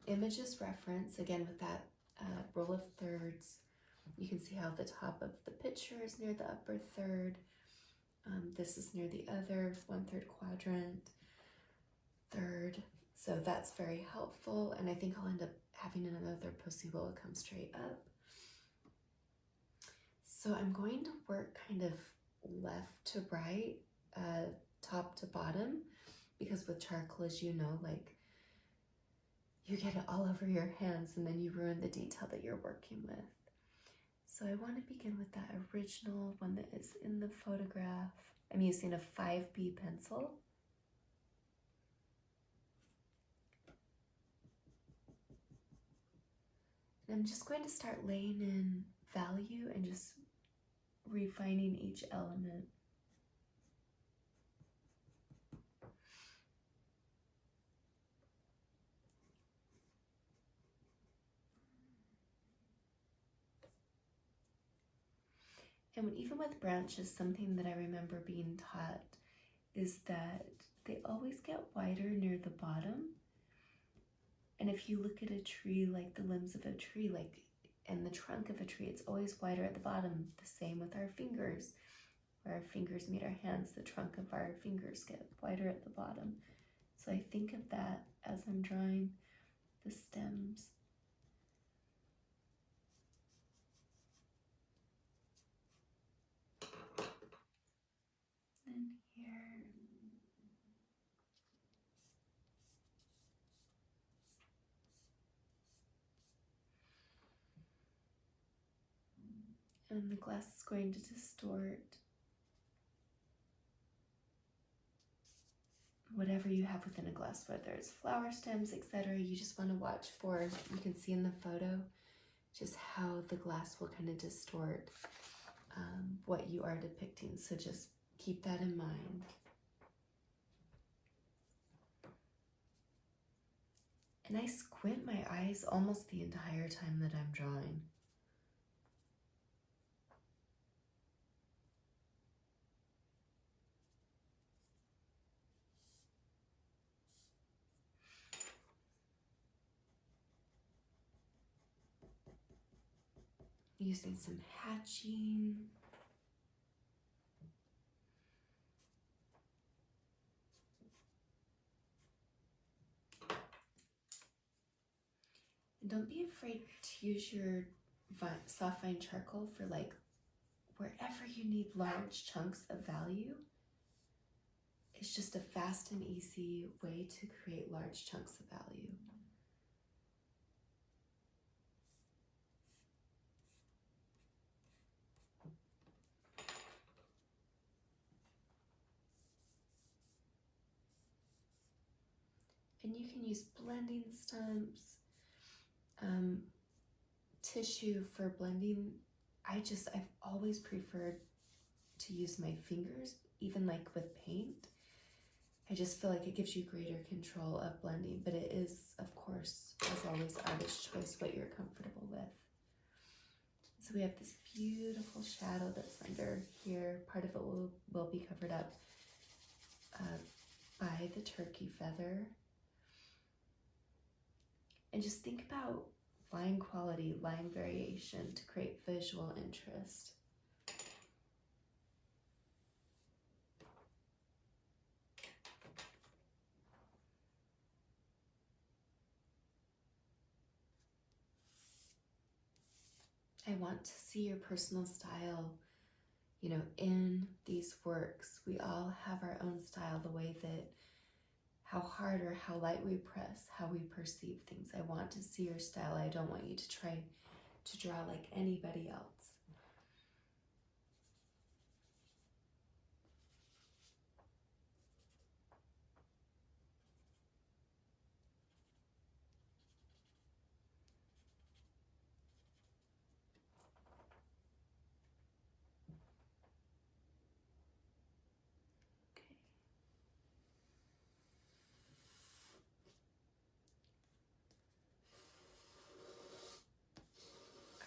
images reference, again with that roll of thirds. You can see how the top of the picture is near the upper third. This is near the other 1/3 quadrant, third. So that's very helpful. And I think I'll end up having another pussy willow come straight up. So I'm going to work kind of left to right, top to bottom, because with charcoal, as you know, like you get it all over your hands and then you ruin the detail that you're working with. So I want to begin with that original one that is in the photograph. I'm using a 5B pencil. And I'm just going to start laying in value and just refining each element. And even with branches, something that I remember being taught is that they always get wider near the bottom. And if you look at a tree, like the limbs of a tree, like and the trunk of a tree, it's always wider at the bottom. The same with our fingers. Where our fingers meet our hands, the trunk of our fingers get wider at the bottom. So I think of that as I'm drawing the stems. And here. And the glass is going to distort whatever you have within a glass, whether it's flower stems, etc. You just want to watch for, you can see in the photo, just how the glass will kind of distort what you are depicting. So just keep that in mind. And I squint my eyes almost the entire time that I'm drawing. Using some hatching. And don't be afraid to use your soft fine charcoal for like wherever you need large chunks of value. It's just a fast and easy way to create large chunks of value. And you can use blending stumps, tissue for blending. I've always preferred to use my fingers, even like with paint. I just feel like it gives you greater control of blending, but it is, of course, as always, artist's choice, what you're comfortable with. So we have this beautiful shadow that's under here. Part of it will be covered up by the turkey feather. And just think about line quality, line variation to create visual interest. I want to see your personal style, you know, in these works. We all have our own style, the way that how hard or how light we press, how we perceive things. I want to see your style. I don't want you to try to draw like anybody else.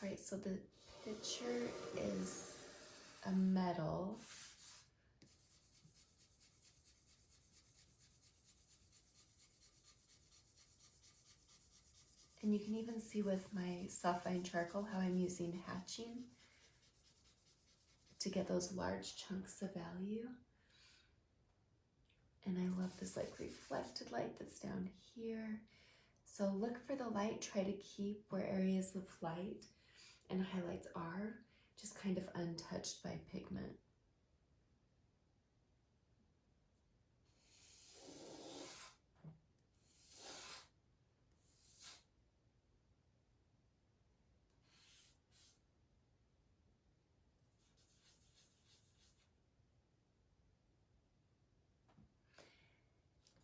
All right, so the picture is a metal. And you can even see with my soft fine charcoal how I'm using hatching to get those large chunks of value. And I love this like reflected light that's down here. So look for the light, try to keep where areas of light and highlights are just kind of untouched by pigment.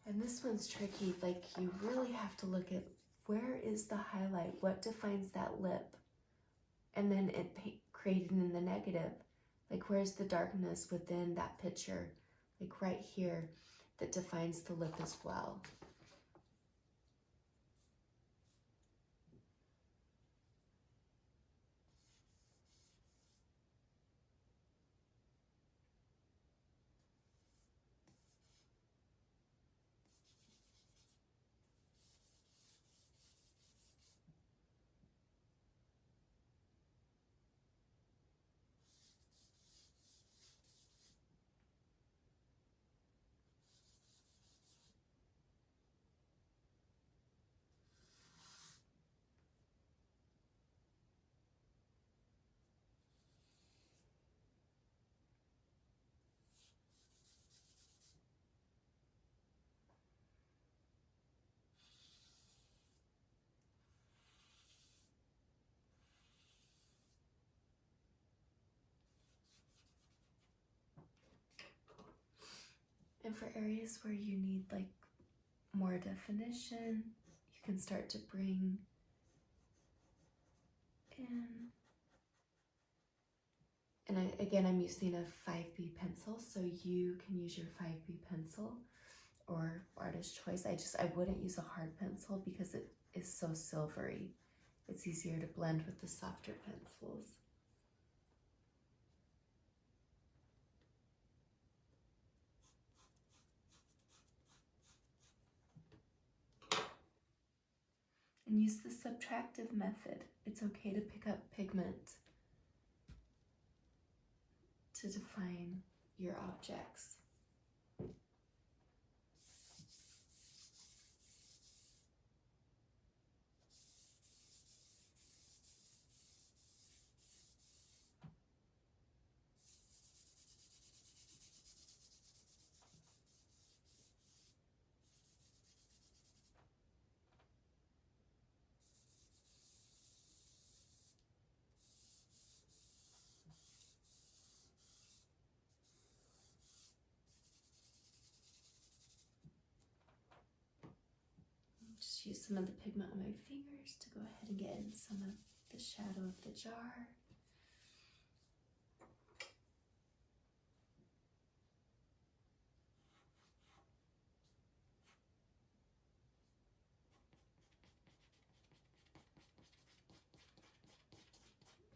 And this one's tricky, like you really have to look at where is the highlight, what defines that lip, and then it created in the negative, like where's the darkness within that picture, like right here, that defines the lip as well. And for areas where you need like more definition, you can start to bring in. And again, I'm using a 5B pencil, so you can use your 5B pencil or artist choice. I wouldn't use a hard pencil because it is so silvery. It's easier to blend with the softer pencils. And use the subtractive method. It's okay to pick up pigment to define your objects. Just use some of the pigment on my fingers to go ahead and get in some of the shadow of the jar.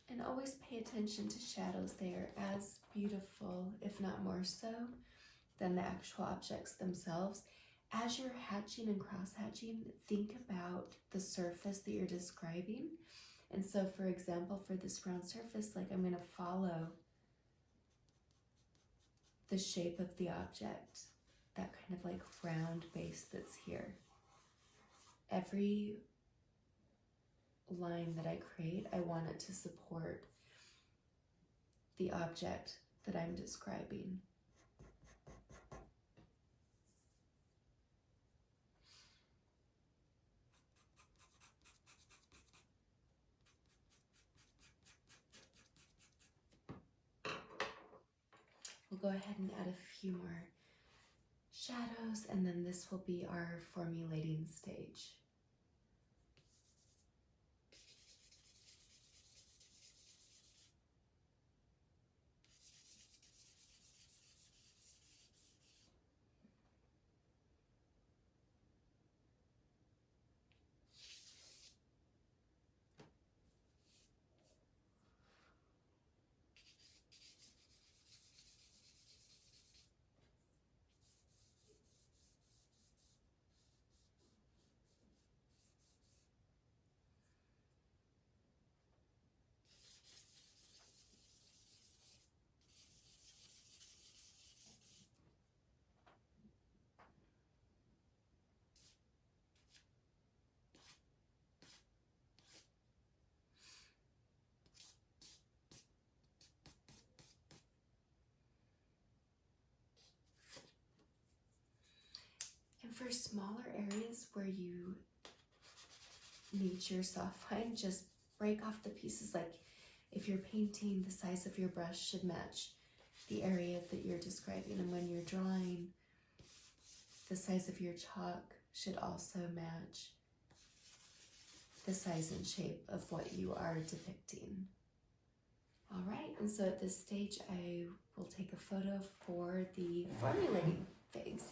And always pay attention to shadows. They are as beautiful, if not more so, than the actual objects themselves. As you're hatching and cross-hatching, think about the surface that you're describing. And so, for example, for this round surface, like I'm going to follow the shape of the object, that kind of like round base that's here. Every line that I create, I want it to support the object that I'm describing. We'll go ahead and add a few more shadows, and then this will be our formulating stage. for smaller areas where you need your soft line, just break off the pieces. Like if you're painting, the size of your brush should match the area that you're describing, and when you're drawing, the size of your chalk should also match the size and shape of what you are depicting. All right, and so at this stage, I will take a photo for the formulating phase.